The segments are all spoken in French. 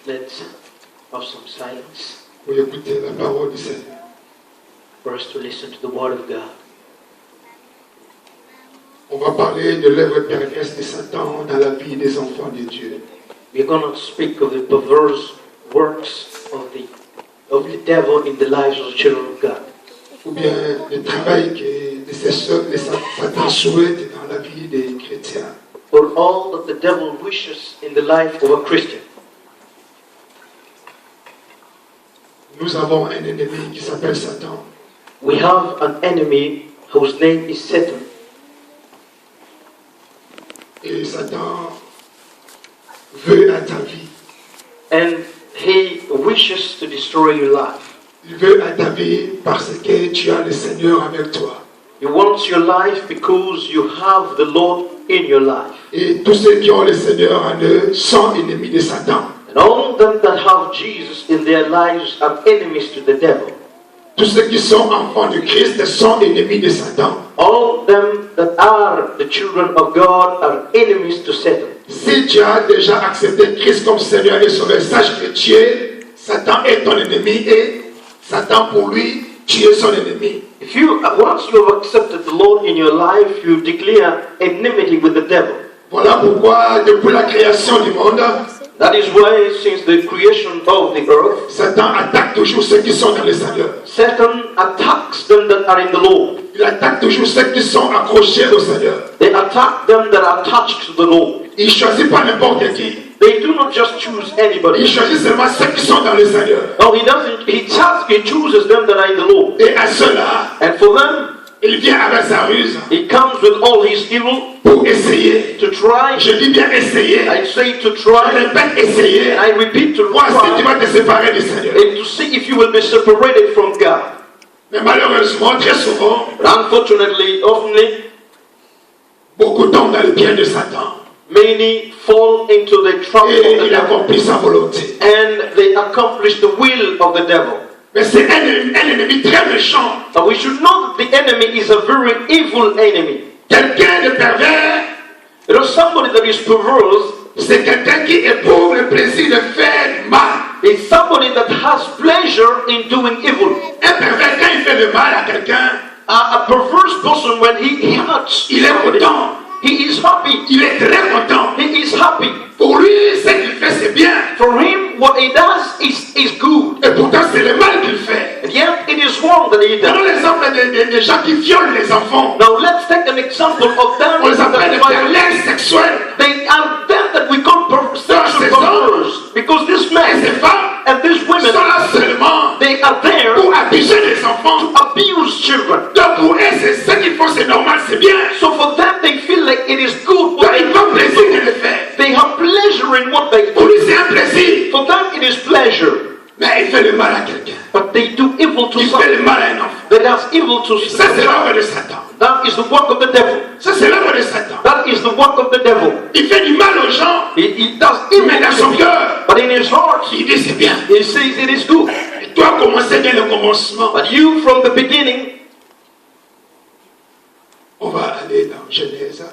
Let's have some silence pour écouter la parole du Seigneur. for us to listen to the Word of God. On va parler de l'œuvre perverse de Satan dans la vie des enfants de Dieu. We're going to speak of the perverse works of the devil in the lives of the children of God. Ou bien le travail que Satan souhaite dans la vie des chrétiens. For all that the devil wishes in the life of a Christian. Nous avons un ennemi qui s'appelle Satan. We have an enemy whose name is Satan. Et Satan veut à ta vie. And he wishes to destroy your life. Il veut à ta vie parce que tu as le Seigneur avec toi. He wants your life because you have the Lord in your life. Et tous ceux qui ont le Seigneur en eux sont ennemis de Satan. And all them that have Jesus in their lives are enemies to the devil. Tous ceux qui sont enfants de Christ sont ennemis de Satan. All them that are the children of God are enemies to Satan. Si tu as déjà accepté Christ comme Seigneur et Sauveur, sache que Satan est ton ennemi et Satan pour lui, tu es son ennemi. Once you have accepted the Lord in your life, you declare enmity with the devil. Voilà pourquoi depuis la création du monde, That is why since the creation of the earth, Satan attaque toujours ceux qui sont dans le Seigneur. Satan attacks them that are in the Lord. Il attaque toujours ceux qui sont accrochés au Seigneur. They attack them that are attached to the Lord. Il ne choisit pas n'importe qui. They do not just choose anybody. Il choisit seulement ceux qui sont dans le Seigneur. No, he doesn't. He chooses them that are in the Lord. Et à ceux-là, And for them, il vient avec sa ruse he comes with all his evil pour essayer. to try. Je dis bien essayer. I say to Je try. répète essayer. And I repeat to Voir si tu try. vas te séparer du Seigneur. And to see if you will be separated from God. Mais malheureusement, très souvent, But unfortunately, often, beaucoup tombent dans le piège de Satan. many fall into the trap Et of the il devil. accomplit sa volonté. And they accomplish the will of the devil. Mais c'est un ennemi très méchant. But we should know that the enemy is a very evil enemy. Quelqu'un de pervers, You know, somebody that is perverse c'est quelqu'un qui éprouve le plaisir de faire du mal. is somebody that has pleasure in doing evil. Un pervers, quand il fait le mal à quelqu'un, A perverse person, when he hurts il est somebody, content. he is happy. Il est très content. He is happy. Pour lui, ce qu'il fait, c'est bien. For him, what he does is good. Et pourtant, c'est le mal qu'il fait. And yet, it is wrong that he Prenons does. l'exemple des gens qui violent les enfants. Now, let's take an example of them On les appelle des that pervers sexuels. they are them that we call sexual perverse. Because these Et men ces femmes and these sont women, là seulement they are there pour abuser les enfants. to abuse children. Donc pour eux, c'est ce qu'ils font, c'est normal, c'est bien. So for them, they feel like it is good Donc what they ils prennent plaisir do. de le faire. They have pleasure in what they Pour do. lui, c'est un plaisir. For them, it is pleasure. Mais il fait le mal à quelqu'un. But they do evil to Il fait someone. le mal à un enfant. That does evil to Ça, c'est someone. l'œuvre de Satan. That is the work of the devil. Ça, c'est l'œuvre de Satan. That is the work of the devil. Il fait du mal aux gens, He does evil mais dans to son people. cœur, But in his heart, il dit c'est bien. he says it is good. Et toi, commencez dès le commencement. But you, from the beginning, On va aller dans Genèse,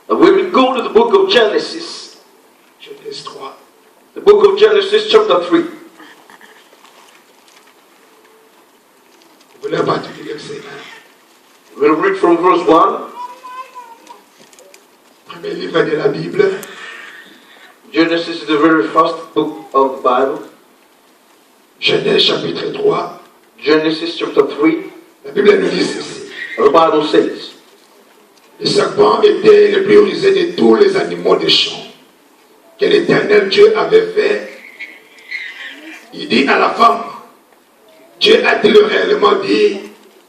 we will go to the book of Genesis. Genèse 3. The book of Genesis, chapter 3. Vous voulez partir du verset 1. We'll read from verse 1. Premier livre de la Bible, Genesis is the very first book of the Bible. Genèse chapitre 3. Genesis chapter 3. La Bible nous dit ceci. The Bible says, Le serpent était le plus rusé de tous les animaux des champs que l'Éternel Dieu avait fait. Il dit à la femme, Dieu a-t-il réellement dit,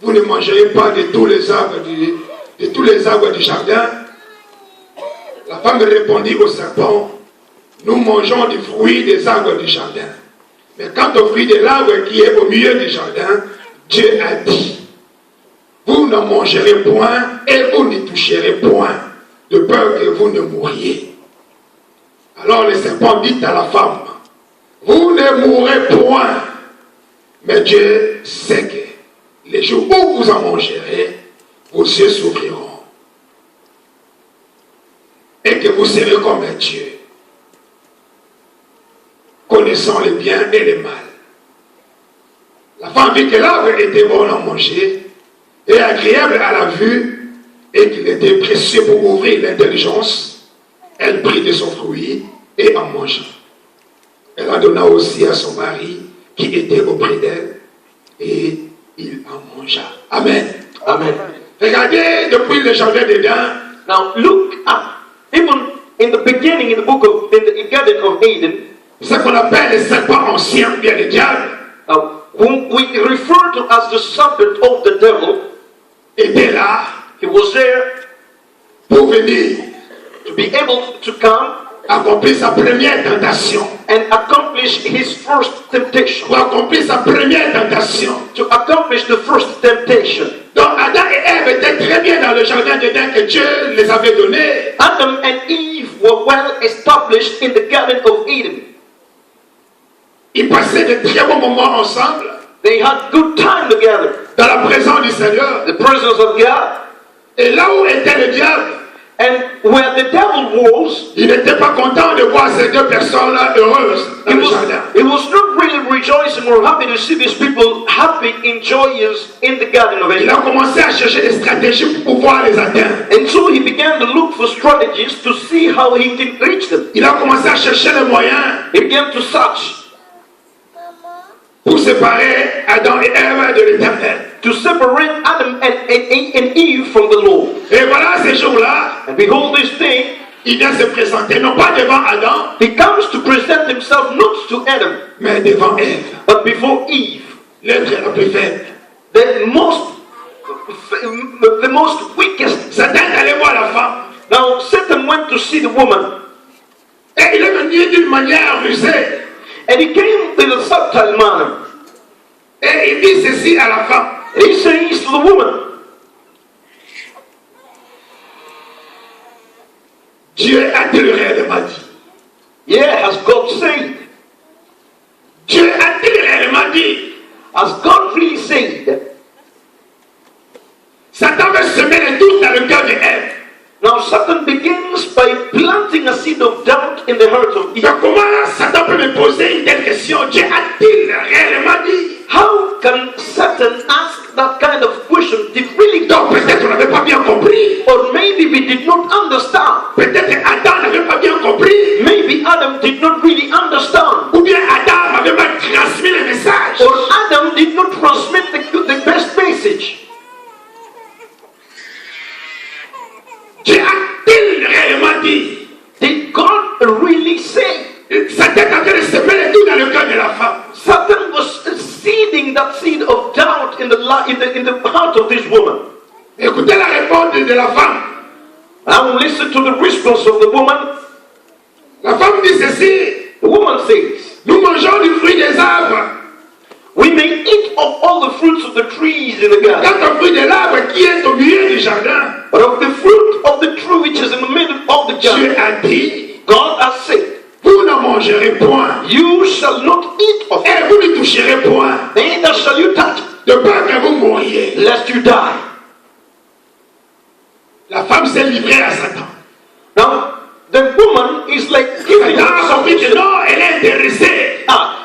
vous ne mangerez pas de tous les arbres du jardin? La femme répondit au serpent, nous mangeons du fruit des arbres du jardin. Mais quant au fruit de l'arbre qui est au milieu du jardin, Dieu a dit, vous ne mangerez point et vous ne toucherez point, de peur que vous ne mouriez. Alors le serpent dit à la femme, vous ne mourrez point, mais Dieu sait que les jours où vous en mangerez, vos yeux s'ouvriront et que vous serez comme un Dieu, connaissant le bien et le mal. La femme vit que l'arbre était bon à manger et agréable à la vue et qu'il était précieux pour ouvrir l'intelligence. Elle prit de son fruit et en mangea. Elle en donna aussi à son mari qui était auprès d'elle et il en mangea. Amen. Amen. Regardez depuis le jardin d'Éden. Now look at, even in the beginning, in the book of, in the Garden of Eden, Ce qu'on appelle le serpent ancien, bien le diable, whom we refer to as the serpent of the devil, était là he was there pour venir to be able to come accomplir sa première tentation. and accomplish his first temptation. Pour accomplir sa première tentation. To accomplish the first temptation. Donc Adam et Ève étaient très bien dans le jardin d'Éden que Dieu les avait donné. Adam and Eve were well established in the Garden of Eden. Ils passaient de très bons moments ensemble. They had good time together. Dans la présence du Seigneur. The presence of God. Et là où était le diable, and where the devil was, il n'était pas content de voir ces deux personnes-là heureuses dans le jardin. He was not really rejoicing or happy to see these people happy and joyous in the Garden of Eden. Il a commencé à chercher des stratégies pour pouvoir les atteindre. And so he began to look for strategies to see how he can reach them. Il a commencé à chercher les moyens. He began to search pour séparer Adam et Ève de l'Éternel. To separate Adam and Eve from the Lord. Et voilà ces jours-là. And behold this day. Il vient se présenter non pas devant Adam. He comes to present himself not to Adam, mais devant Ève. But before Eve. L'être la plus faible. The most weakest. Satan allait voir la femme. Now Satan went to see the woman. Et il est venu d'une manière rusée. And he came in a subtle manner. Et il dit ceci à la femme. And he says to the woman, Dieu a-t-il réellement dit? Yeah, has God said? Dieu a-t-il réellement dit? Has God really said? Satan veut semer le doute dans le cœur de Ève. Now Satan begins by planting a seed of doubt in the heart of Eve. Donc comment Satan peut me poser une telle question? Dieu a-t-il réellement dit? How can Satan ask that kind of question? Did really Donc peut-être on n'avait pas bien compris. Or maybe we did not understand. Peut-être Adam n'avait pas bien compris. Maybe Adam did not really understand. Ou bien Adam avait mal transmis le message. Or Adam did not transmit the best message. Dieu a-t-il réellement dit? Did God really say? Satan est en train de semer le doute dans le cœur de la femme. Satan was seeding that seed of doubt in the heart of this woman. Écoutez la réponse de la femme. Now listen to the response of the woman. La femme dit ceci. The woman says, nous mangeons du fruit des arbres. We may eat of all the fruits of the trees in the garden. Quant au fruit de l'arbre qui est au milieu du jardin. But of the fruit of the tree which is in the middle of the garden. Dieu a dit. God has said. Vous ne mangerez point. You shall not eat of it. Et vous ne toucherez point. Neither shall you touch it. De peur que vous mouriez. Lest you die. La femme s'est livrée à Satan. Now, the woman is like giving Satan non, elle est intéressée.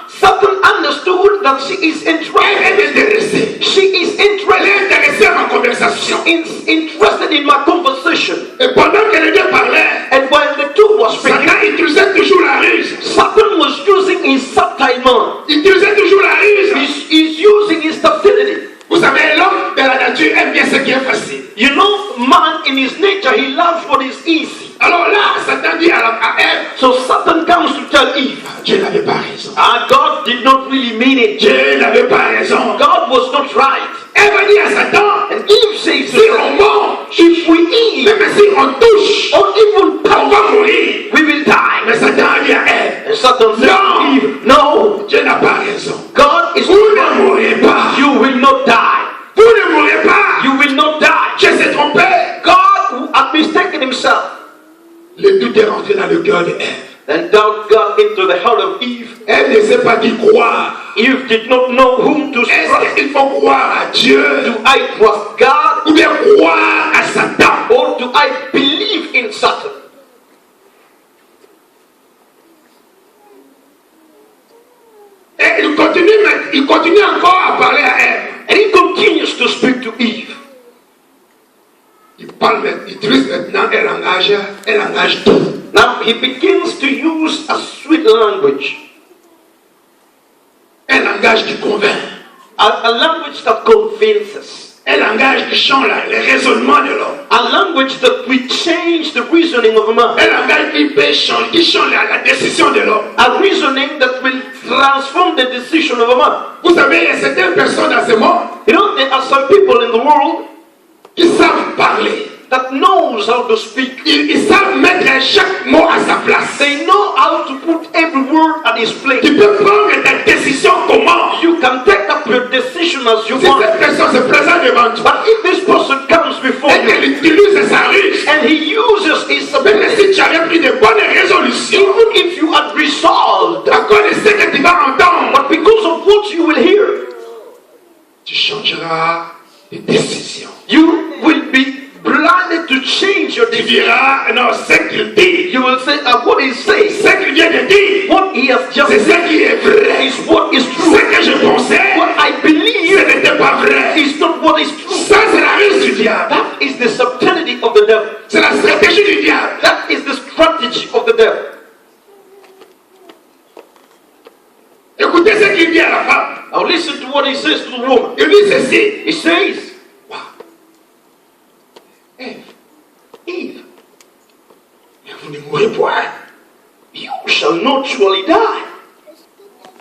Satan understood that she is interested. Elle est intéressée. She is interested. Elle est intéressée à ma conversation. Interested in my conversation. Et pendant que les deux parlaient, and while the two was speaking, Satan utilisait toujours la ruse. Satan was using his subtle mind. Il utilisait toujours la ruse. He's using his subtlety. Vous savez, l'homme de la nature aime bien ce qui est facile. You know, man in his nature, he loves what is easy. Alors là, Satan dit à Ève. So Satan comes to tell Eve. Dieu n'avait pas raison. God did not really mean it. Dieu n'avait pas raison. God was not right. Ève dit à Satan. And Eve says, si on mange, if we eat, même si on touche, or even on va mourir. We will die. Mais Satan a dit à Ève. And Satan said, non, Eve, no. Dieu n'a pas raison. God is vous ne mourrez pas. You will not die. Vous ne mourrez pas. You will not die. Dieu s'est trompé. God had mistaken himself. Le doute est rentré dans le cœur de Ève. And doubt got into the heart of Eve. Elle ne sait pas qui croire. Eve did not know whom to trust. Est-ce qu'il faut croire à Dieu? Do I trust God? Ou bien croire à Satan? Or do I believe in Satan? il continue encore à parler à Ève. And he continues to speak to Eve. Il utilise maintenant un langage doux. Now he begins to use a sweet language. Un langage qui convainc. A language that convinces. Un langage qui change le raisonnement de l'homme. A language that will change the reasoning of a man. Un langage qui change la décision de l'homme. A reasoning that will transform the decision of a man. Vous savez, il y a certaines personnes dans ce monde You know, there are some people in the world qui savent parler. that knows how to speak. Ils savent mettre chaque mot à sa place. They know how to put every word at its place. Tu peux prendre ta décision comment. You can take up your decision as you Si want. cette personne se présente devant toi But if this person comes before et you qu'elle utilise sa ruse, and he uses his même ability, si tu avais pris de bonnes résolutions, even if you had resolved, à cause de ce que tu vas entendre, but because of what you will hear, tu changeras de décision. you will be blinded to change your Tu decision. diras, non, ce qu'il dit, You will say, what he says, ce qu'il vient de dire, what he has just c'est ce said qui est vrai. is what is Ce true. que je pensais, What I ce believe n'était pas vrai. is not what is true. Ça, c'est la ruse du diable. That is the subtlety of the devil. C'est la stratégie du diable. That is the strategy of the devil. Écoutez ce qu'il dit à la femme. Now listen to what he says to the woman. Il dit ceci. He says, Eve, mais vous ne mourrez point. you shall not surely die.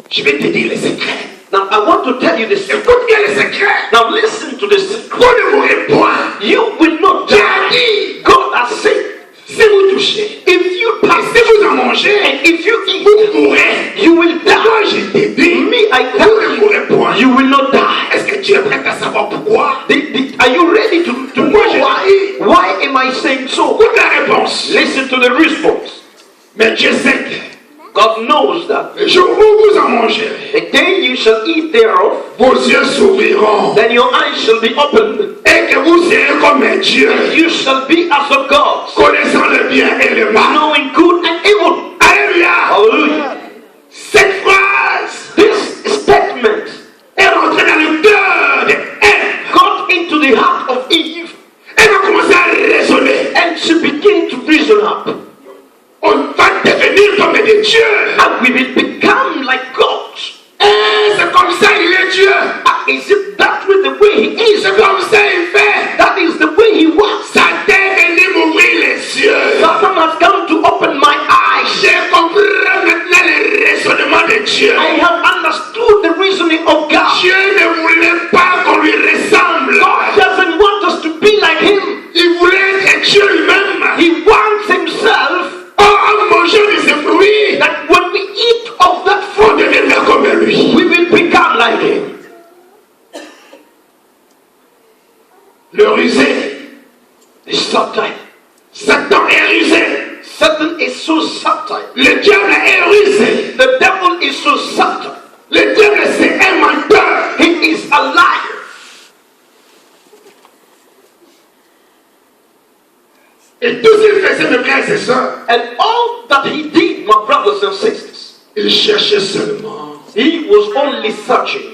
Je vais te dire les secrets. Now I want to tell you the secret. Écoute bien les secrets. Now listen to the secret. Vous ne mourrez point. You will not Dieu a die. dit, God has said, si vous touchez, if you et pass si vous en mangez, and if you eat, vous mourrez. you will Moi, die. je t'ai dit, Me, I vous tell ne you, mourrez point. you will not die. Est-ce que tu es prêt à savoir pourquoi? Are you ready to know Pourquoi je why? dis? Why am I saying so? Écoute la réponse. Listen to the response. Mais Dieu sait que God knows that le jour où vous en mangerez, the day you shall eat thereof, vos yeux s'ouvriront then your eyes shall be opened. et que vous serez comme un Dieu, You shall be as of God, connaissant le bien et le mal. knowing good and evil. Alléluia. Hallelujah. Cette phrase This statement est rentrée dans le cœur d'Ève. got into the heart of Eve, Elle va commencer à raisonner. and she began to reason up. On va devenir comme des dieux. And we will become like God. Et c'est comme ça il est Dieu. Is it that way the way He is? C'est comme ça il fait. That is the way He was. Satan est venu m'ouvrir les yeux. Satan has come to open my eyes. J'ai compris maintenant le raisonnement de Dieu. I have understood the reasoning of God. Dieu ne voulait pas qu'on lui ressemble. God doesn't want us to be like Him. Il voulait être Dieu lui-même. He wants Himself En mangeant de ses fruits, that when we eat of that on fruit, deviendra comme lui. we will become like Him. Le rusé. It's subtle. Satan est rusé. Satan is so subtle. Le diable est rusé. The devil is so subtle. Le diable c'est un menteur. He is a liar. Et tout ce qu'il faisait, mes frères et sœurs, And all that he did, my brothers and sisters, il cherchait seulement he was only searching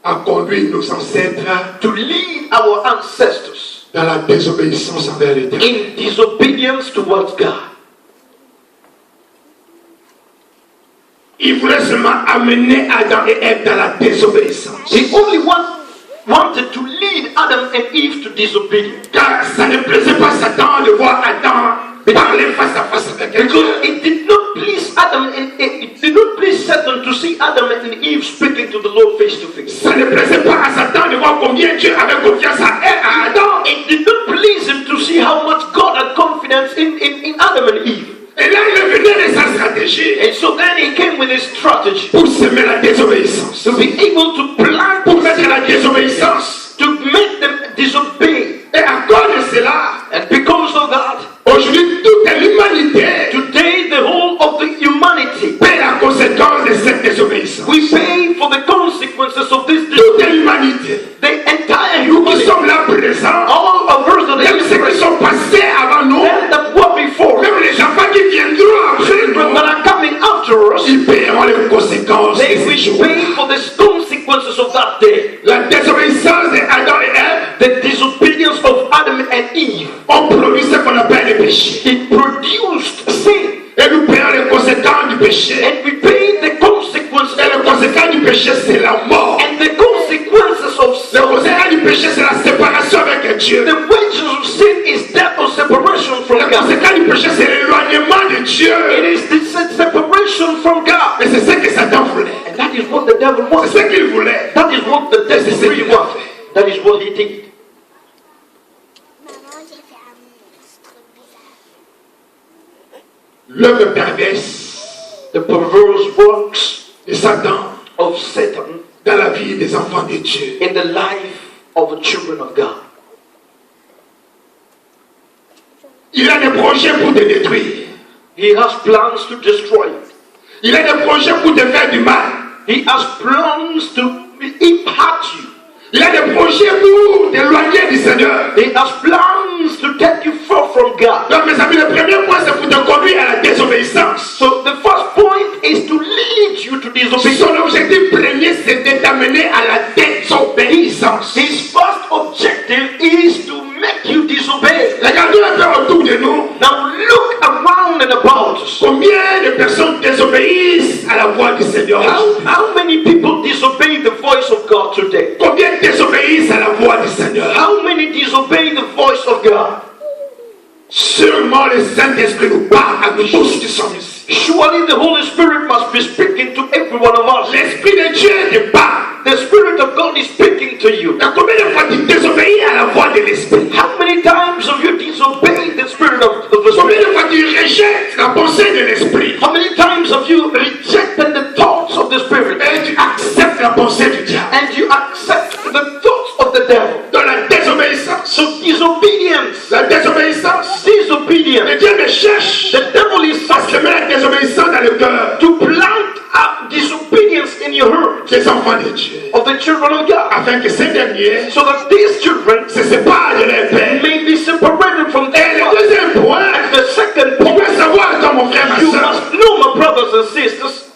à conduire nos ancêtres to lead our ancestors dans la désobéissance envers l'Éternel. in disobedience towards God. Il voulait seulement amener Adam et Ève dans la désobéissance. He only wanted to lead Adam and Eve to disobedience. Car ça ne plaisait pas à Satan de voir Adam parler face à face avec Dieu. Because it did not please Adam and it did not please Satan to see Adam and Eve speaking to the Lord face to face. Ça ne plaisait pas à Satan de voir combien Dieu avait confiance à Adam. It did not please him to see how much God had confidence in Adam and Eve. Et là, il est venu de sa stratégie And so then he came with his strategy pour semer la désobéissance. to be able to plant, Pour mettre la désobéissance. to make them disobey. Et à cause de cela, And because of that, aujourd'hui, toute l'humanité today the whole of the humanity, paie la conséquence de cette désobéissance. we pay for the consequences of this Toute disobedience. l'humanité. The entire Nous qui humanity, sommes là présents, all of us that même ceux qui sont passés avant nous, them that were before, même les enfants qui viendront après children nous, that are coming after us, ils paieront paieront les conséquences de They ces will jours. pay for the consequences of that day. La désobéissance d'Adam et Ève The disobedience of Adam and Eve. ont produit ce qu'on appelle le péché. It produced sin. Et nous payons les conséquences du péché. And we pay the consequences. Et les conséquences du péché, c'est la mort. And the consequences of Les sin. conséquences du péché, c'est la séparation avec Dieu. The wages of sin is death or separation from Les God. conséquences du péché, c'est l'éloignement de It Dieu. is the separation from God. Et c'est ce que Satan voulait. And that is what the devil wants. C'est ce qu'il voulait. That is what the devil C'est ce really qu'il a wants. fait. That is what he did. Maman, j'ai fait un monstre bizarre. L'œuvre perverse The perverse works de Satan of Satan dans la vie des enfants de Dieu. in the life of the children of God. Il a des projets pour te détruire. He has plans to destroy you. Il a des projets pour te faire du mal. He has plans to impact you. Il a des projets pour t'éloigner du Seigneur. He has plans to take you far from God. Donc mes amis, le premier point, c'est pour te conduire à la désobéissance. So the first point is to lead you to disobedience. Son objectif premier, c'est de t'amener à la désobéissance. His first objective is to make you disobey. Regardons un peu autour de nous. Now look around and about us. Combien de personnes désobéissent à la voix du Seigneur? How many people disobey the voice of God today? Combien désobéissent à la voix du Seigneur? How many disobey the voice of God? Seulement le Saint-Esprit nous parle à nous tous qui sommes ici. Surely the Holy Spirit must be speaking to every one of us. L'Esprit de Dieu te parle. The Spirit of God is speaking to you. Et combien de fois tu désobéis à la voix de l'Esprit? How many times have you disobeyed the Spirit of the Combien Spirit? de fois tu rejettes la pensée de l'Esprit? How many times have you rejected the thoughts of the Spirit? Et tu acceptes la pensée du diable. And you accept the thoughts of the devil. Dans la désobéissance. So disobedience. La désobéissance. Disobedience. Le Dieu me cherche The devil is à semer la désobéissance dans le cœur to plant up disobedience in your heart des enfants de Dieu. of the children of God, Afin que ces derniers so that these children se séparent de leur père. may be separated from Et their le father. deuxième point, The second tu point, dois savoir, toi mon frère, ma you soeur, must know, my brothers and sisters,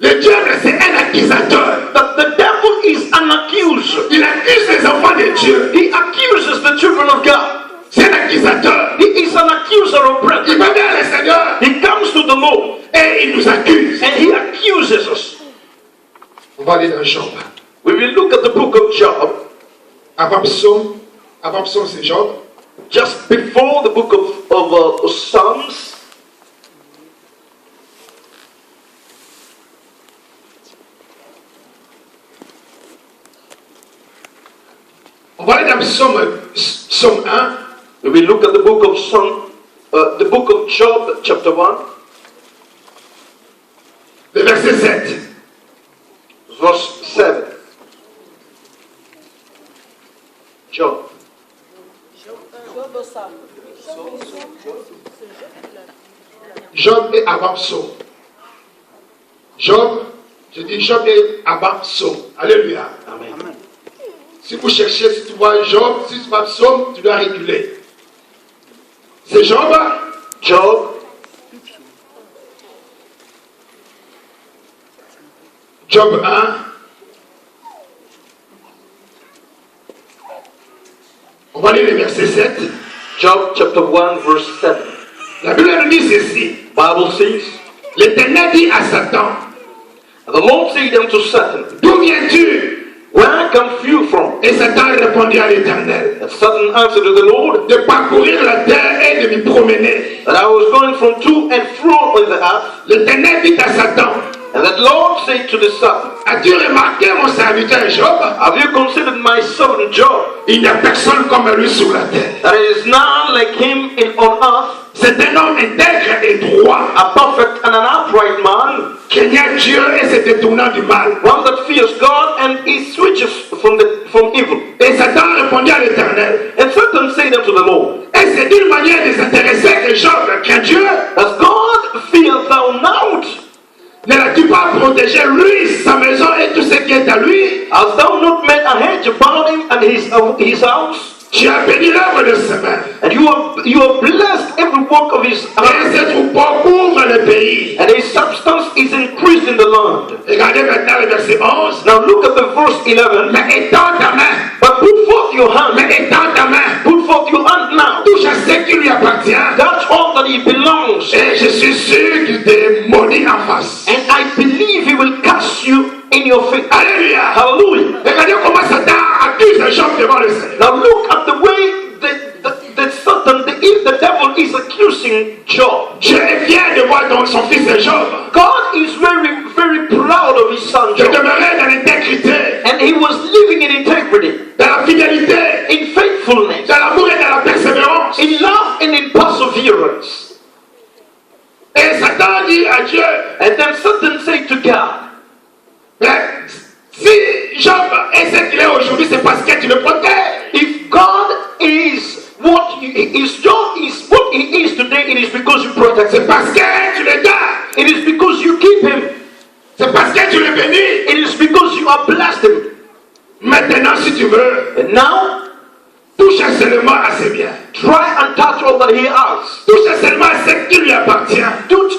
le diable c'est un accusateur. that the devil is an accuser. Il accuse les enfants de Dieu. He accuses the children of God. C'est un accusateur. He is an accuser of Il brethren. va vers le Seigneur He comes to the Lord et il nous accuse. and he accuses us. On va aller dans Job. We will look at the book of Job. Avant psaume c'est Job. Just before the book of Psalms, On va aller dans psaume 1. we will look at the book of the book of Job, chapter 1, Le verset 7. verse 7. Job. Job est avant psaume. Job, je dis Job est avant psaume. Alléluia. Amen. Si vous cherchez, si tu vois Job, si tu vois psaume, tu dois reculer. C'est Job. Job, Job 1. On va lire le verset 7. Job chapter 1, verse 7. La Bible nous dit ceci. Bible says, L'Éternel dit à Satan, and the Lord said unto Satan, d'où viens-tu? where come you from? Et Satan répondit à l'Éternel, And Satan answered to the Lord, de parcourir la terre et de m'y promener. that I was going from to and fro on the earth. L'Éternel dit à Satan, And that Lord said to the Satan, as-tu remarqué mon serviteur Job? have you considered my servant Job? Il n'y a personne comme lui sur la terre. There is none like him on earth, C'est un homme intègre et droit, a perfect and an upright man, craignant Dieu et se détournant du mal. one that fears God and he switches from evil. Et Satan répondit à l'Éternel, And Satan said unto the Lord, et c'est d'une manière désintéressée que Job craint Dieu. as God fear thou not? Ne l'as-tu pas protégé lui, sa maison et tout ce qui est à lui? Hast thou not made a hedge about him and his house? Tu as béni l'œuvre de ses mains. And you have blessed every work of his Et hands. ses troupeaux couvrent le pays. And his substance is increased in the land. Regardez maintenant le verset 11. Now look at the verse 11. Mais étends ta main. But put forth your hand. Mais étends ta main. Put forth your hand now. Touche à ce qui lui appartient. Touch all that he belongs. Et je suis sûr qu'il te maudit en face. And I believe he will cast you in your face. Alléluia. Hallelujah. Regardez comment Satan accuse les gens devant le Seigneur. Now look at the way that Satan, the devil is accusing Job. Dieu est fier de voir son fils Job. God is very, very proud of his son Je Job. demeurais dans l'intégrité, And he was living in integrity, dans la fidélité, in faithfulness, dans l'amour et dans la persévérance. in love and in perseverance. Et Satan dit à Dieu, And then Satan said to God, mais si Job est ce qu'il est aujourd'hui, c'est parce que tu le protèges. if God is what Job is what he is today, it is because you protect C'est him. parce que tu le gardes. It is because you keep him. C'est parce que tu le bénis. It is because you are blessed him. Maintenant, si tu veux, And now, touche seulement à ses biens. try and touch all that he has. Touche seulement à ce qui lui appartient. Touch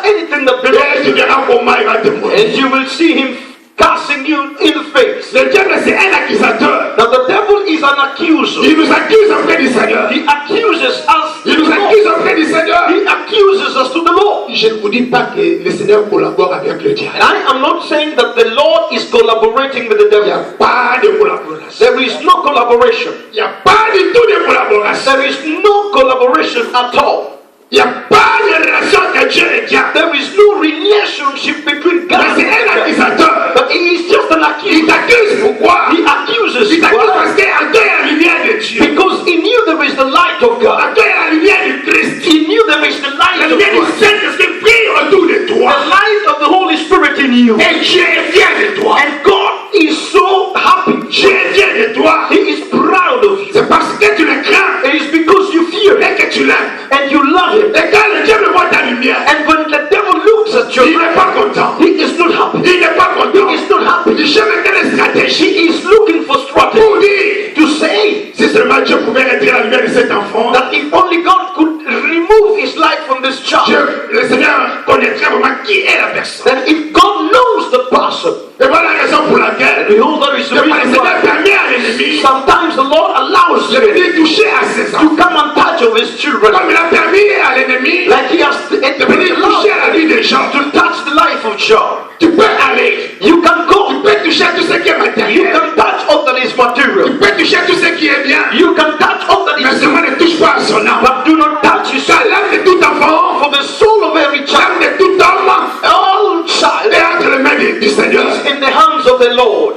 anything that belongs Et to tu you. verras comment il va te maudire. And you will see him casting you in the face. Le diable, c'est un accusateur. Now the devil is an accuser. Il nous accuse auprès du Seigneur. He accuses us Il to nous the accuse Lord. auprès du Seigneur. He accuses us to the Lord. Je ne vous dis pas que le Seigneur collabore avec le diable. And I am not saying that the Lord is collaborating with the Il n'y a devil. pas de collaboration. There is no collaboration. Il n'y a pas du tout de collaboration. There is no collaboration at all. Il n'y a pas de relation entre Dieu et diable. There is no relationship between Mais God c'est un and devil. accusateur. But he is just an Il accuser. t'accuse pourquoi? He accuses Il t'accuse God parce qu'en toi il y a la lumière de Dieu. because he knew there is the light of En God. toi il y a la lumière du Christ. He knew there is the La light of lumière du God. Saint-Esprit brille autour de toi. The light of the Holy Spirit in you. Et Dieu est fier de toi. And God is so happy. Dieu est fier de toi. He is proud of you. C'est parce que tu le crains It is because you fear et que tu l'aimes. and you love him. Et quand le diable voit ta lumière, And when the devil looks at il you, n'est pas content. he is not happy. Il n'est pas content. He is not happy. Il cherche quelle stratégie He is looking for strategy pour dire to say si seulement Dieu pouvait retirer la lumière de cet enfant, that if only God could remove his light from this child, Dieu, le Seigneur connaîtrait vraiment qui est la personne. then if God knows the person, Et voilà la raison pour laquelle behold, there is le a reason Seigneur why permet à l'ennemi sometimes the Lord allows de you venir toucher à ses to enfants. come and touch of his children, Comme il a permis à l'ennemi like he has de venir toucher à la vie des gens. to touch the life of Job. Tu peux aller, You can tu go, peux toucher à tout ce qui est you matériel, can touch all that is tu material, peux toucher à tout ce qui est bien, you can touch all that mais is seulement ne touche pas à son âme. but do not touch his Car soul. l'âme de tout enfant, For the soul of every child, l'âme de tout homme all child est entre les mains du Seigneur. is in the hands of the Lord.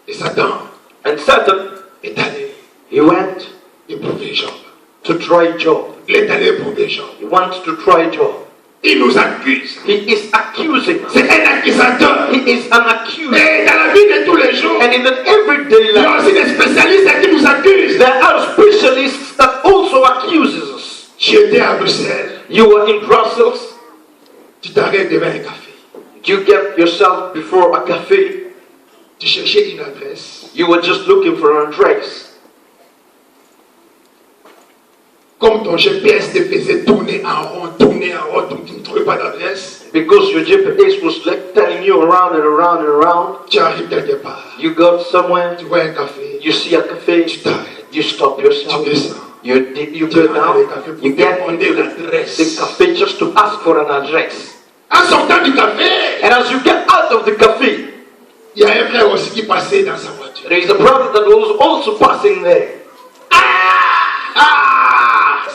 Et Satan And Satan, est allé he went éprouver Job. to try Job. Il est allé éprouver Job. He wants to try Job. Il nous accuse. He is accusing us. C'est un accusateur. He is an accuser. Et dans la vie de tous les jours, And in the everyday il y a life, aussi des spécialistes qui nous accusent. there are specialists that also accuses us. Tu étais à Bruxelles, You were in Brussels, tu t'arrêtes devant un café. you get yourself before a cafe, Tu cherchais une adresse. you were just looking for an address. Comme ton GPS te faisait tourner en rond, donc tu ne trouvais pas d'adresse. Because your GPS was like telling you around and around and around. Tu arrives quelque part. You go somewhere, Tu vois un café. you see a cafe, Tu t'arrêtes. you stop Tu yourself. descends. You go down, you get into the cafe just to ask for an address. En sortant du café, And as you get out of the cafe, il y a un frère aussi qui passait dans sa voiture. there is a brother that was also passing there.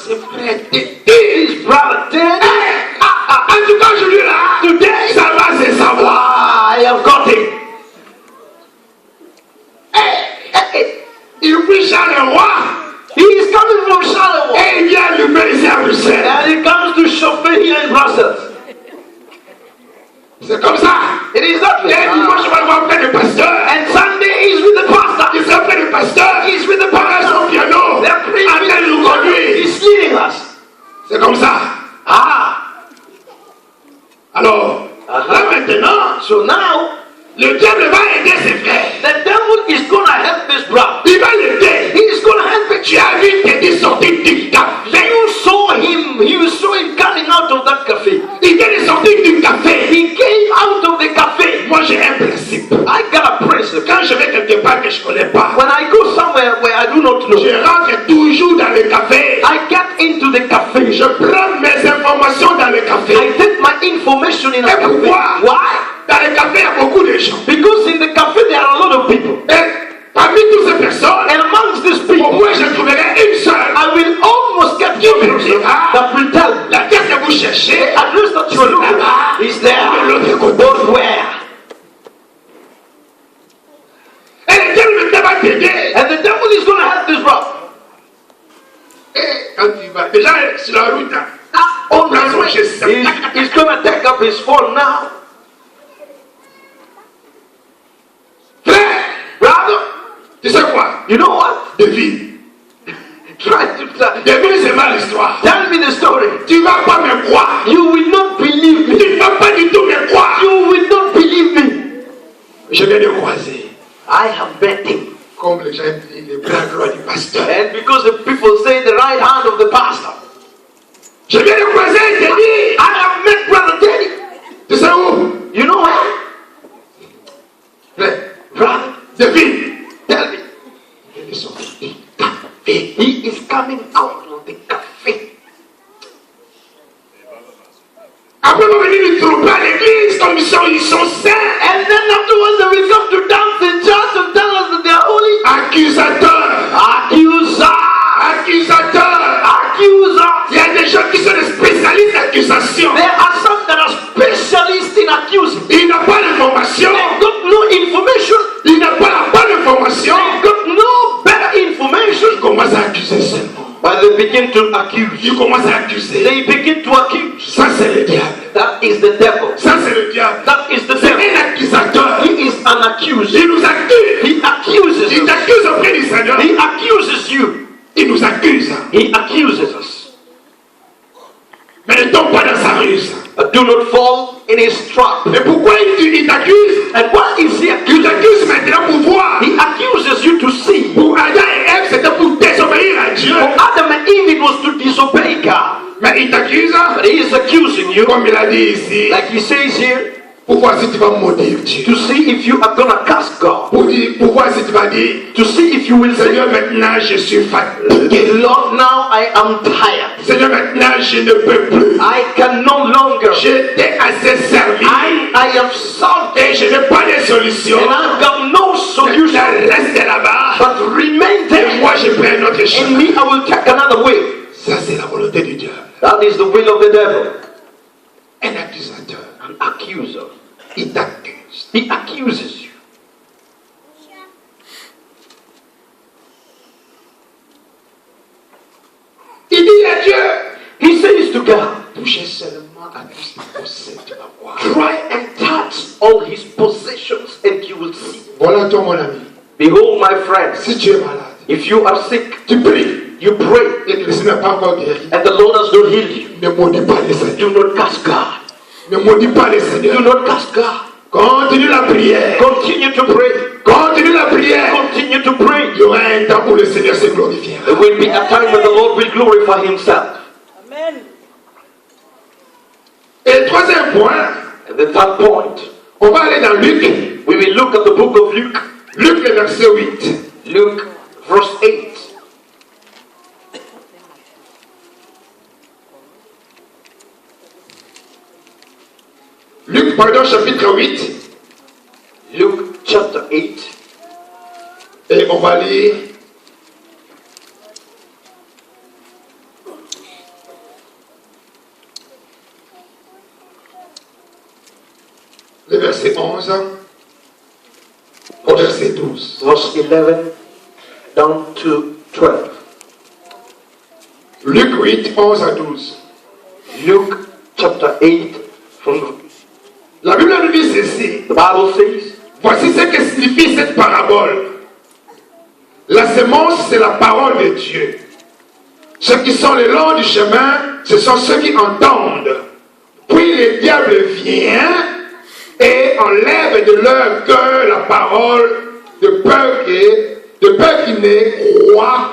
C'est frère His brother Ted, En tout cas, je lui là. today, Ça va, c'est savoir. I have got him. Il prie Charles le roi. He is coming from Charleroi. Et il vient lui faire ici à Bruxelles. And he comes to Chauffeur here in Brussels. C'est comme ça. It is that way. Et dimanche, je vais le voir près du pasteur. And Sunday he's with the pastor. Il sera près du pasteur. He's with the Par pastor. son piano. They're praying. Après, il nous conduit. He's leading us. C'est comme ça. Alors, là maintenant, So now, le diable va aider ses frères. the devil is going to help this brother. Il va l'aider. He is going to help it. Tu as vu Teddy sortir du café. You saw him. You saw him coming out of that cafe. Il est sorti du café. He came out of the cafe. Moi, j'ai un principe. I got a principle. Quand je vais quelque part que je ne connais pas, When I go somewhere where I do not know, je rentre toujours dans le café. I get into the cafe. Je prends mes informations dans le café. I take my information in a Et cafe. pourquoi? Why? Dans le café, il y a beaucoup de gens. Because in the cafe there are a lot of people. Et parmi toutes ces personnes, And amongst these au people, moins je trouverai une seule. I will almost get you person that will tell me La tête que vous cherchez, the address that you are looking at is there. de l'autre côté. But where? Et le diable ne va t'aider. And the devil is going to help this brother. Et quand tu vas, déjà sur la route, On his way, he's going to take up his phone now. frère, Brother, tu sais quoi? you know what? Devine. Try to Devine, c'est mal l'histoire. tell me the story. Tu ne vas pas me croire. You will not believe me. Tu ne vas pas du tout me croire. You will not believe me. Je viens de croiser. I have met him. Comme les gens disent, les bras droits du pasteur. And because the people say the right hand of the pastor, Je viens de croiser, Teddy. I have met Brother Teddy. Tu sais où? You know what? Frère, Brother, devine. tell me. Il est sorti du café. He is coming out of the cafe. Après, on va venir nous trouver à l'église comme ils sont saints. And then afterwards they will come to dance in church and tell us that they are holy. Accusateur. Accuser! Accusateur. Accuser! Il y a des gens qui sont des spécialistes d'accusation. There are some that are specialists in accusing. Il n'a pas d'information. They got no information. Il n'a pas la bonne information. They got no better information. Il commence à accuser seulement. But they begin to accuse. Il commence à accuser. They begin to accuse. Ça, c'est le diable. That is the devil. Ça, c'est le diable. That is the C'est devil. un accusateur. He is an accuser. Il nous accuse. He accuses Il us. t'accuse auprès du Seigneur. He accuses you. Il nous accuse. He accuses us. Mais ne tombe pas dans sa ruse. But do not fall in his trap. Mais pourquoi il t'accuse? And what is he Il accusing? t'accuse maintenant pour voir. He accuses you to see. Pour Adam et Ève, c'était pour désobéir à Dieu. For Adam and Eve, it was to disobey God. Mais il t'accuse, But he is accusing you, comme il a dit ici, like he says here, pour voir si tu vas maudire Dieu. to see if you are going to curse God. Pour voir si tu vas dire, To see if you will say, Seigneur, maintenant je suis fatigué. Lord, now I am tired. Seigneur, maintenant je ne peux plus. I can no longer. Je t'ai assez servi. I have solved Et it. je n'ai pas de solution. And I've got no solution. Maintenant, reste là-bas. But remain Et there. moi, je prends un autre In chemin. me, I will take another way. Ça, c'est la volonté du diable. That is the will of the devil. Un accusateur. An accuser. Il t'accuse. He accuses you. Il dit à Dieu, He says to God, touchez seulement à tout ce qu'il possède, tu vas voir. try and touch all his possessions and you will see. Voilà toi, mon ami. Behold, my friends, Si tu es malade, if you are sick, tu pries you pray, et que le Seigneur n'a pas encore guéri. and the Lord has not healed you. Ne maudis pas le Seigneur. Do not curse God. Ne maudis pas le Do Seigneur. not curse God. Continue la prière. Continue to pray. Continue la prière. Continue to pray. Il y aura un temps où le Seigneur se glorifiera. There will be a time when the Lord will glorify himself. Amen. Et le troisième point, And the third point, on va aller dans Luc. we will look at the book of Luke. Luc, le verset 8. Luke, verse 8. Luc, pardon, chapitre 8. Luke chapter 8. Et on va lire le verset 11 au verset 12. Verse 11 down to 12. Luc 8, 11 à 12. Luke chapter 8 from La Bible nous dit ceci. the Bible says, Voici ce que signifie cette parabole. La semence, c'est la parole de Dieu. Ceux qui sont le long du chemin, ce sont ceux qui entendent. Puis le diable vient et enlève de leur cœur la parole de peur qu'ils ne croient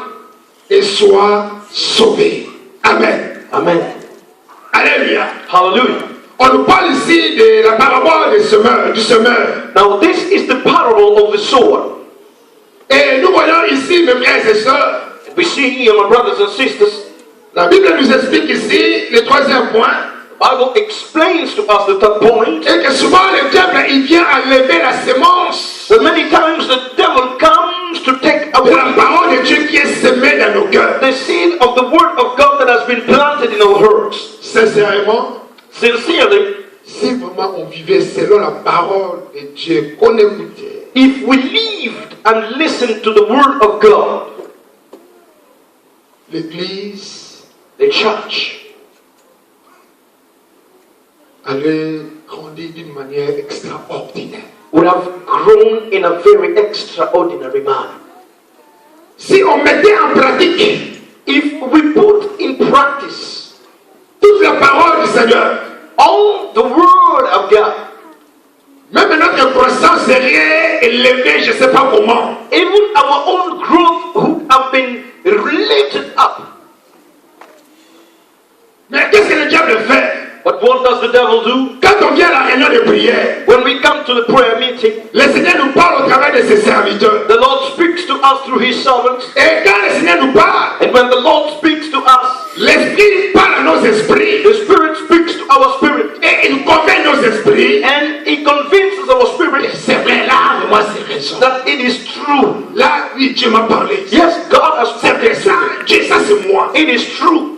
et sois sauvé. Amen. Amen. Alléluia. Hallelujah. On nous parle ici de la parabole du semeur. Now this is the parable of the sower. Et nous voyons ici, mes frères et sœurs, We see here, my brothers and sisters, la Bible nous explique ici le troisième point, the Bible explains to us the third point, et que souvent le diable il vient enlever la sémence that many times the devil comes to take de la away parole de Dieu qui est semée dans nos cœurs. the seed of the word of God that has been planted in our hearts. Sincèrement, Sincerely, si vraiment on vivait selon la parole de Dieu, qu'on écoutait, if we lived and listened to the word of God, l'Église the church allait grandir d'une manière extraordinaire. would have grown in a very extraordinary manner. Si on mettait en pratique If we put in practice toute la parole du Seigneur, all the word of God, même notre croissance serait élevée, je ne sais pas comment. even our own growth would have been related up. Mais qu'est-ce que le diable fait? But what does the devil do? Quand on vient à la réunion de prière, When we come to the prayer meeting, le Seigneur nous parle au travers de ses serviteurs. the Lord speaks to us through his servants. Et quand le Seigneur nous parle, And when the Lord speaks to us, l'Esprit parle à nos esprits. the Spirit speaks to our spirit. Et il convainc nos esprits. And he convinces our spirit C'est vrai, là, mais moi c'est raison. that it is true. Là, oui, Dieu m'a parlé. Yes, God has C'est vrai, spoken ça, to me. Dieu, ça c'est moi. It is true.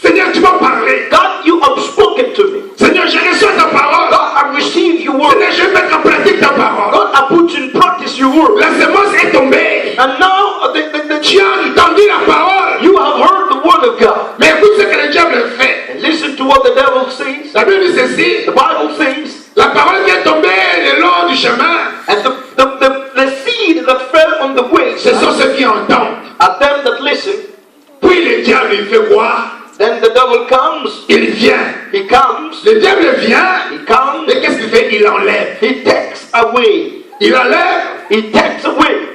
Seigneur, tu m'as parlé. God, you have spoken to me. Seigneur, je reçois ta parole. God, I receive your word. Seigneur, je vais mettre en pratique ta parole. God, I put in practice your word. La semence est tombée. And now Tu as entendu la parole. you have heard the word of God. Mais écoute ce que le diable fait. And listen to what the devil says. La Bible dit ceci. The Bible says, La parole qui est tombée le long du chemin, and the seed that fell on the way ce sont ceux qui entendent. are them that listen. Puis le diable, il fait quoi? Then the devil comes. Il vient. He comes. Le diable vient. He comes. Et qu'est-ce qu'il fait? Il enlève. He takes away. Il enlève He takes away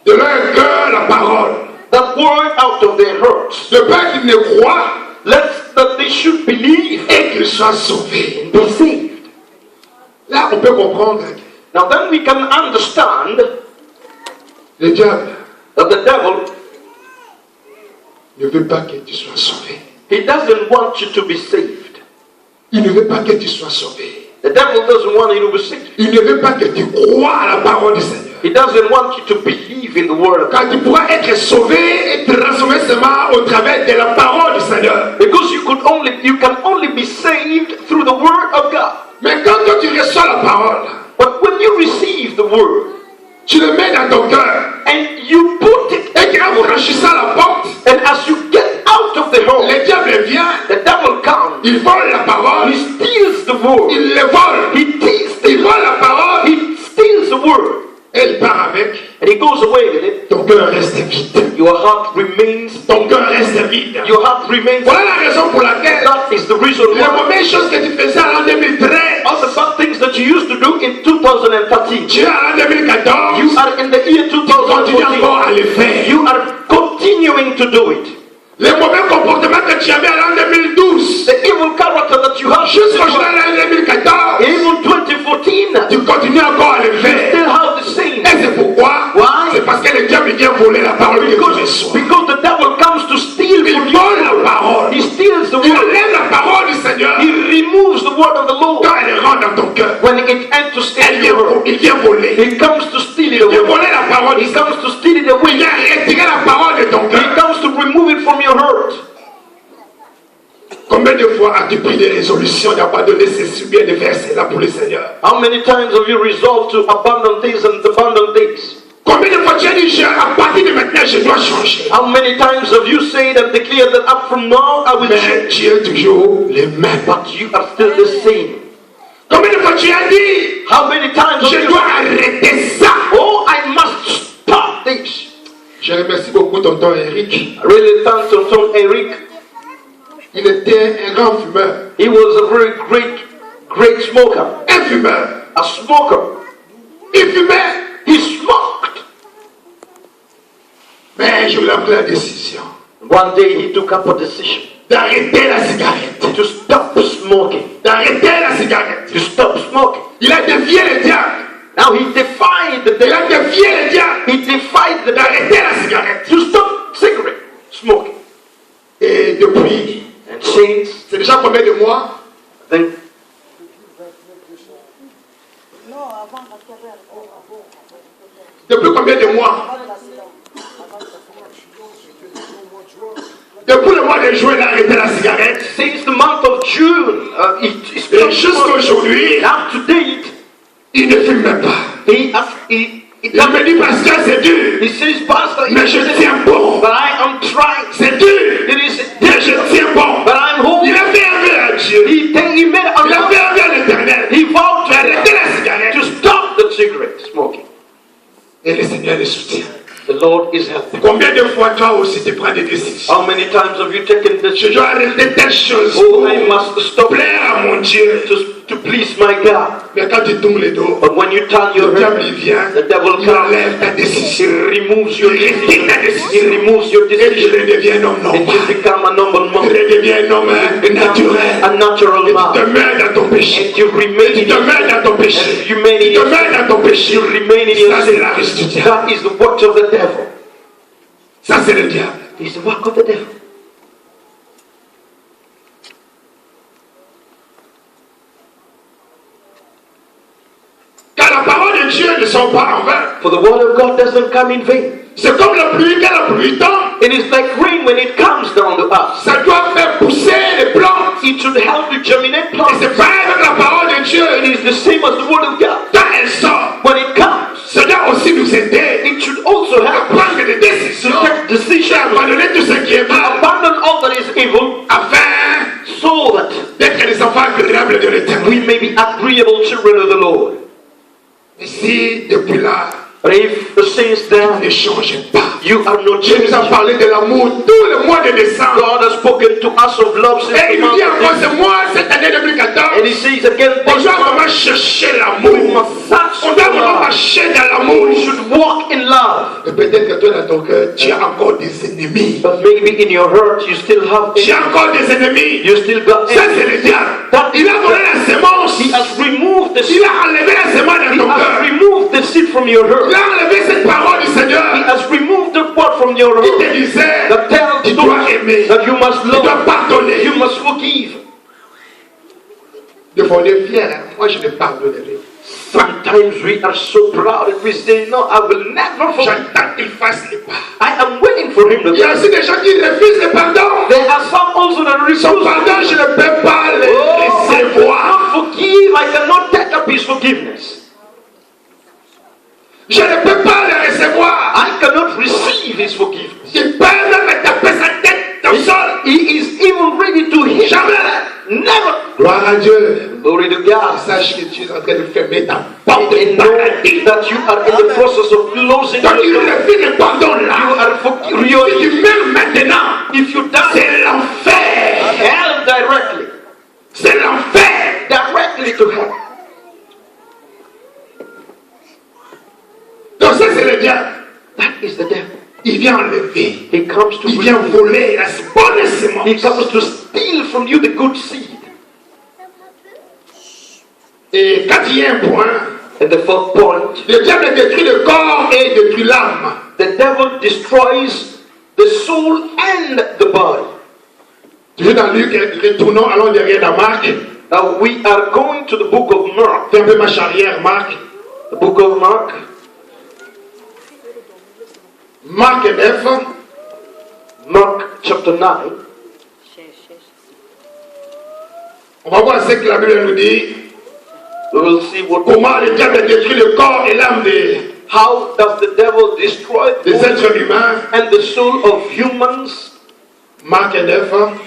de leur cœur la parole. that word out of their hearts. Le père qui ne croit That they should believe et qu'il soit sauvé. and be saved. Là, on peut comprendre. Now then we can understand Le diable that the devil, ne veut pas que tu sois sauvé. he doesn't want you to be saved. Il ne veut pas que tu sois sauvé. The devil doesn't want you to be saved. Il ne veut pas que tu crois à la parole du Seigneur. He doesn't want you to believe in the word of God. Quand tu pourras être sauvé et transformé seulement au travers de la parole du Seigneur. Because you can only be saved through the word of God. Mais quand toi tu reçois la parole, But when you receive the word tu le mets dans ton cœur. and you put it, Et qu'en franchissant la porte, and as you get out of the home, le diable vient, the devil comes. il vole la parole, He steals the word. il le vole, He takes the il vole la parole, He steals the word. et il part avec. And he goes away with it. Ton cœur reste vide. Your heart remains. Ton cœur reste vide. Your heart remains. Voilà la raison pour laquelle That is the reason les why mauvaises choses que tu faisais en l'an 2013, all the bad things that you used to do in 2013, tu es en l'an 2014, you are in the year tu continues encore 2014. à le faire. You are continuing to do it. Les mauvais comportements que tu avais en l'an 2012, The evil character that you have jusqu'au l'an 2014, even 2014, tu continues encore à le you faire. still have the same. Et c'est pourquoi? Why? C'est parce que le diable vient voler la parole que tu reçois. Because the devil comes to steal Il from vole la you. parole. He steals the Il word. enlève la parole du Seigneur. He removes the word of the Lord. Quand elle rentre dans ton cœur, When it enters in your heart, il vient voler. he comes to steal it Il vient away. voler la parole du He Seigneur. comes to steal it Il away. vient retirer la parole de ton He cœur. comes to remove it from your heart. Combien de fois as-tu pris des résolutions d'abandonner ces bien de versets là pour le Seigneur? How many times have you resolved to abandon this and abandon this? Combien de fois tu as dit, à partir de maintenant, je dois changer? How many times have you said and declared that up from now I will Mais change? tu es toujours le même. But you are still the same. Combien de fois tu as dit, How many times have je you dois said, arrêter ça? oh, I must stop this? Je remercie beaucoup tonton Eric. I really thank Tonton Eric. Il était un grand fumeur. He was a very great smoker. Un fumeur. A smoker. Il fumait. He smoked. Mais je voulais prendre la décision One day he took up a decision d'arrêter la cigarette. to stop smoking. D'arrêter la cigarette. To stop smoking. Il a défié le diable. Now he defied the Il a devil. défié le diable He defied the devil d'arrêter la cigarette. to stop cigarette smoking. Et depuis, And since c'est déjà combien de mois? then, Depuis combien de mois? Depuis le mois de juin, il a arrêté la cigarette. since the month of June, he Et stopped jusqu'à smoking. aujourd'hui, Now to date, il ne fume même pas. he Il me dit, pasteur, c'est dur. he says, Pastor, Mais je tiens bon. but I am trying. C'est dur. It is Mais je tiens bon. but I'm Il holding. a fait un vœu à Dieu. He made a Il a fait un vœu à l'éternel. He vowed D'arrêter la cigarette. to stop the cigarette smoking. Et le Seigneur le soutient. The Lord is helping. Combien de fois toi aussi tu prends des décisions? How many times have you taken the Je dois arrêter telle chose Oh, pour I must stop plaire à mon Dieu. to please my God. Mais quand tu tournes les dos, But when you turn your le diable head, il vient, the devil il comes. enlève ta He décision. removes your Il retire decision. ta He décision. removes your Et tu decision. redeviens un homme And you normal. become a normal Tu man. redeviens un homme naturel. A natural Et tu te man. mets dans ton péché. And you remain Tu in te mets dans ton péché. and you remain Tu in te your mets dans ton péché. You remain in your Ça c'est sin. la ruse du diable. That is the work of the devil. Ça c'est le diable. It's the work of the devil. Car la parole de Dieu ne sont pas en vain. For the word of God doesn't come in vain. C'est comme la pluie, quand la pluie tombe, It is like rain when it comes down to us. ça doit faire pousser les plantes. It should help to germinate Et plants. c'est pareil avec la parole de Dieu. It is the same as the word of God. Quand elle sort, When it comes, ça doit aussi nous aider it should also à help prendre des to décisions, take et decisions, abandonner tout ce qui est mal, abandon all that is evil, afin so that d'être des enfants agréables de l'éternel. we may be agreeable children of the Lord. Et si depuis là, But if since then ne change pas, you are not Dieu nous a changed, parlé de l'amour tout le mois de décembre. God has spoken to us of love since Et the il nous month dit of encore December. ce mois, cette année 2014, And He says again, on doit vraiment chercher we l'amour. must search On for doit vraiment love. marcher dans l'amour. We should walk in love. Et peut-être que toi dans ton cœur, tu as encore des ennemis. But maybe in your heart you still have Tu as encore des ennemis. you still got Ça c'est le diable. Il a volé la sémence. He has removed the Il seed. a enlevé la sémence He dans ton has cœur. removed the seed from your Il heart. a enlevé cette parole du He Seigneur has removed the word from your qui heart te disait that tells tu you dois aimer, that you must tu dois love, pardonner. you must forgive. Des fois on est fier. Hein? Moi je ne pardonnerai. Sometimes we are so proud and we say, no, I will never forgive. J'attends qu'il fasse les pas. I am waiting for him to Il y a do. aussi des gens qui refusent le pardon. There are some also that refuse. Son pardon, je ne peux pas le Oh, I recevoir. cannot forgive. I cannot take up his forgiveness. Je ne peux pas le recevoir. I cannot receive his forgiveness. Il peut même me taper sa tête au sol. He is even ready to hit. Jamais. Never. Gloire à Dieu. Glory to God. Sache que tu es en train de fermer ta porte And de know paradis. that you are in the process of closing Quand tu your door. refuses le pardon You là, are si tu meurs maintenant, if you die, c'est l'enfer. hell directly. C'est l'enfer. Directly to hell. Donc ça c'est le diable. That is the devil. Il vient enlever. He comes to Il vient voler la bonne He sémence. comes to steal from you the good seed. Et quatrième point, And the fourth point, le diable détruit le corps et détruit l'âme. the devil destroys the soul and the body. Toujours dans Luc, retournons, allons derrière dans Marc. Now we are going to the book of Mark. Fais un peu marche arrière, Marc. The book of Mark. Marc 9. Mark chapter 9. On va voir ce que la Bible nous dit. We will see what Comment le diable détruit le corps et l'âme how does the devil destroy des the êtres humains. and the soul of humans. Marc 9.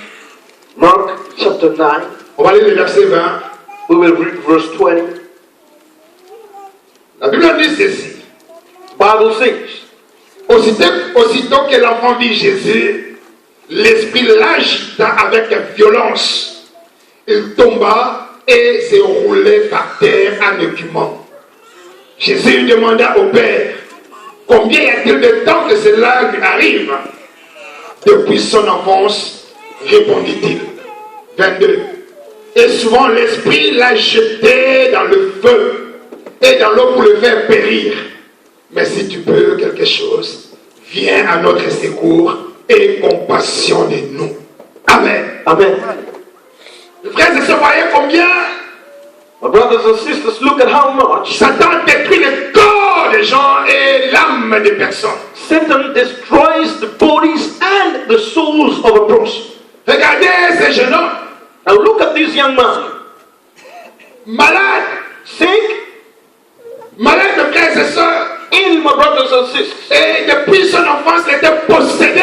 Mark chapter 9. On va lire le verset 20. We will read verse 20. La Bible dit ceci. Bible says, Aussitôt que l'enfant vit Jésus, l'esprit l'agita avec violence. Il tomba et se roulait par terre en écumant. Jésus demanda au Père, Combien y a-t-il de temps que cela lui arrive? Depuis son enfance, répondit-il. 22. Et souvent l'esprit l'a jeté dans le feu et dans l'eau pour le faire périr. Mais si tu peux quelque chose, viens à notre secours et compassionne-nous. Amen. Amen. Frères et sœurs, voyez combien My brothers and sisters, look at how much Satan détruit le corps des gens et l'âme des personnes. Satan destroys the bodies and the souls of a person. Regardez ces jeunes hommes, Now look at this young man. malades, Sick, malades de frères et sœurs. ill, my brothers and sisters. Et depuis son enfance, il était possédé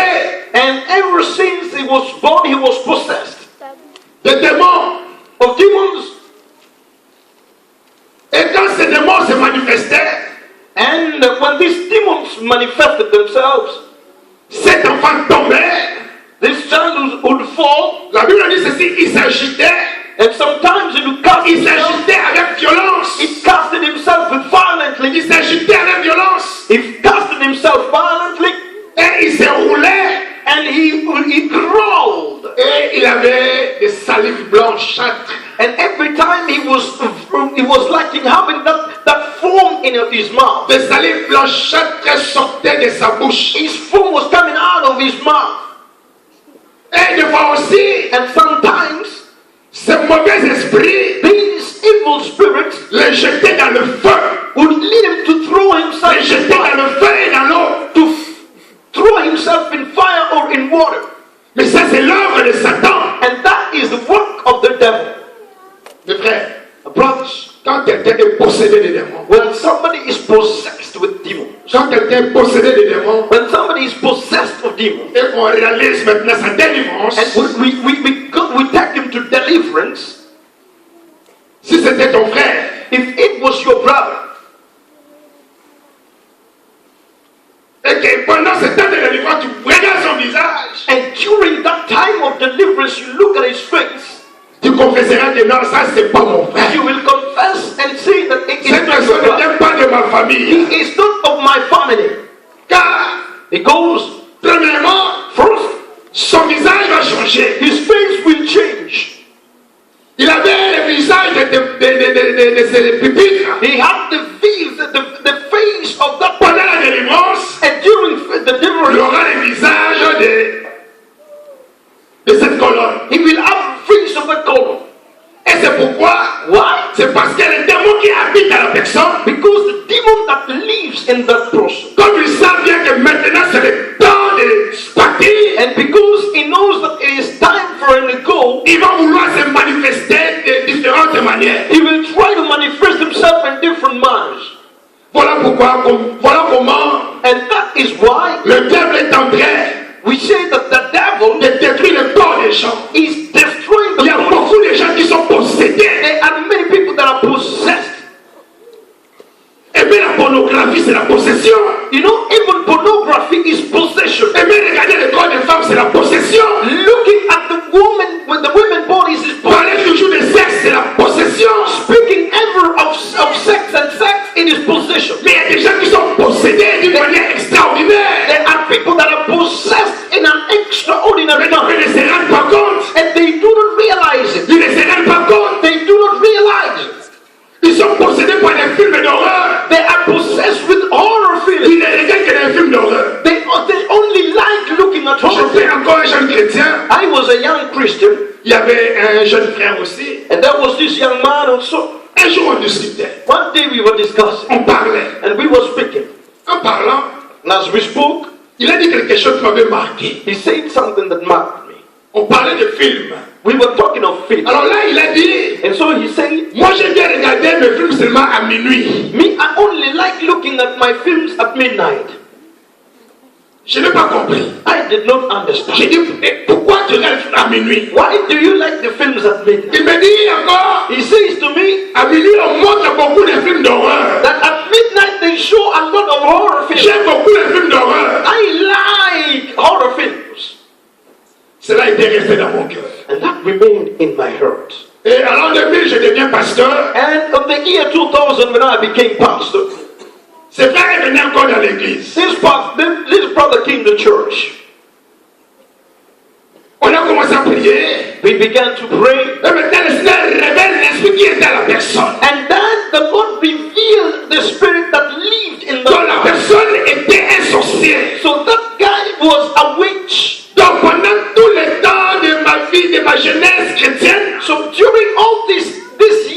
And ever since he was born, he was possessed de démons. of demons. Et quand ces démons se manifestaient, And when these demons manifested themselves, cet enfant tombait. this child would fall, La Bible dit ceci, il s'agitait. and sometimes he would cast Il himself. s'agitait avec violence. He casted himself violently. Il s'agitait avec violence. He casted himself violently, Et il se roulait. and he crawled. Et il avait des salives blanchâtres. And every time he was like having that foam in his mouth. Des salives blanchâtres sortaient de sa bouche. His foam was coming out of his mouth. Et des fois aussi, And sometimes ce mauvais esprit these evil spirits le jetait dans le feu. would lead him to throw himself Le in jetait dans fire, le feu et dans l'eau. to throw himself in fire or in water. Mais ça, c'est l'œuvre de Satan. And that is the work of the devil. Mes frères, Brothers, quand quelqu'un est possédé de démons, when somebody is possessed with demons, quand quelqu'un est possédé de démons, when somebody is possessed of demons, et qu'on réalise maintenant sa délivrance, and we take him to deliverance, si c'était ton frère, if it was your brother, et que pendant ce temps de délivrance, tu regardes son visage, and during that time of deliverance, you look at his face, tu confesseras que non, ça c'est pas mon frère. you will confess and say that it is Cette not your personne brother. n'est pas de ma famille. He is not of my family. Car, Because, premièrement, first, son visage va changer. his face will change. Il avait le visage de ses pupitres. He had the face of that Pendant la délivrance, and during the il deliverance, aura le visage de cette colonne. he will have face of a color. Et c'est pourquoi, Why? c'est parce que le démon qui habite à la personne, Because the demon that lives in that person, comme il sait bien que maintenant c'est le temps de partir, and because he knows that it is time for him to go, il va vouloir se manifester de différentes manières. he will try to manifest himself in different manners. Voilà pourquoi, voilà comment And that is why le diable est en train we say that the devil de détruire le corps des gens. is destroying the Il y a body. beaucoup de gens qui sont possédés. There are many people that are possessed. Et bien la pornographie, c'est la possession. You know, even pornography is possession. Et bien regarder le corps des femmes, c'est la possession. Looking at the woman with the women bodies is possession. Parler toujours de sexe, c'est la possession. Speaking ever of sex and sex, it is possession. Mais il y a des gens qui sont possédés d'une manière extraordinaire. There are people that are possessed in an extraordinary Mais ils manner, ne se rendent pas compte. and they do not realize it. Ils ne se rendent pas compte. They do not realize it. Ils sont possédés par des films d'horreur. They are possessed with horror feelings. Ils ne regardent que des films d'horreur. They only like looking at horror J'étais films. encore un jeune chrétien. I was a young Christian, Il y avait un jeune frère aussi. and there was this young man also. Un jour, on discutait. One day we were discussing, On parlait. and we were speaking. En parlant, And as we spoke, il a dit quelque chose qui m'avait marqué. he said something that marked me. On parlait de films. We were talking of film. Alors là, il a dit, And so he said, moi j'aime bien regarder mes films seulement à minuit. me, I only like looking at my films at midnight. Je n'ai pas compris. I did not understand. J'ai dit, mais pourquoi tu regardes les films à minuit? Why do you like the films at midnight? Il me dit encore, He says to me à minuit on montre beaucoup de films d'horreur. that at midnight they show a lot of horror films. J'aime beaucoup les films d'horreur. I like horror films. Cela a été resté dans mon cœur. And that remained in my heart. Et à l'an 2000, je deviens pasteur. And of the year 2000, when I became pastor, Ce frère est venu encore dans l'église. This brother came to church. On a commencé à prier. We began to pray. Et maintenant, le Seigneur révèle l'esprit qui est dans la personne. And then the Lord revealed the spirit that lived in the Donc la personne était un sorcier. So that guy was a witch. Donc pendant tout le temps de ma vie, de ma jeunesse chrétienne, So during all this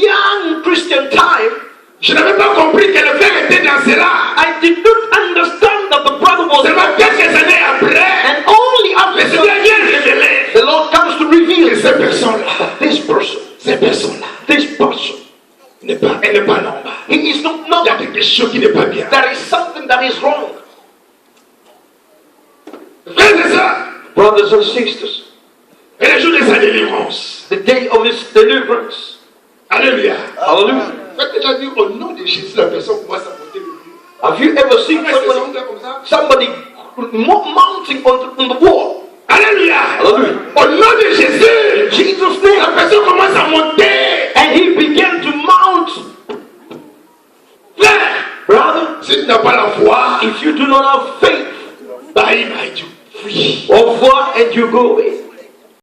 young Christian time, je n'avais pas compris que le frère était dans cela. I did not understand that the brother was. Seulement quelques années après, And only le after Seigneur vient révéler the Lord comes to reveal que cette personne-là, this person, elle n'est pas normale. he is not Il y a normal. quelque chose qui n'est pas bien. There is something that is wrong. Frères et sœurs, Brothers and sisters, et le jour de sa délivrance, the day of his deliverance. alléluia. Hallelujah. Vous avez déjà vu au nom de Jésus, la personne commence à monter le mur. Have you ever seen Est-ce que somebody, c'est comme ça? somebody mounting on the wall? Alléluia. Hallelujah. Au nom de Jésus, Jesus' la name. personne commence à monter. And he began to mount. Frère, Brother, si tu n'as pas la foi, if you do not have faith, bye bye, tu fuis. au revoir and you go away.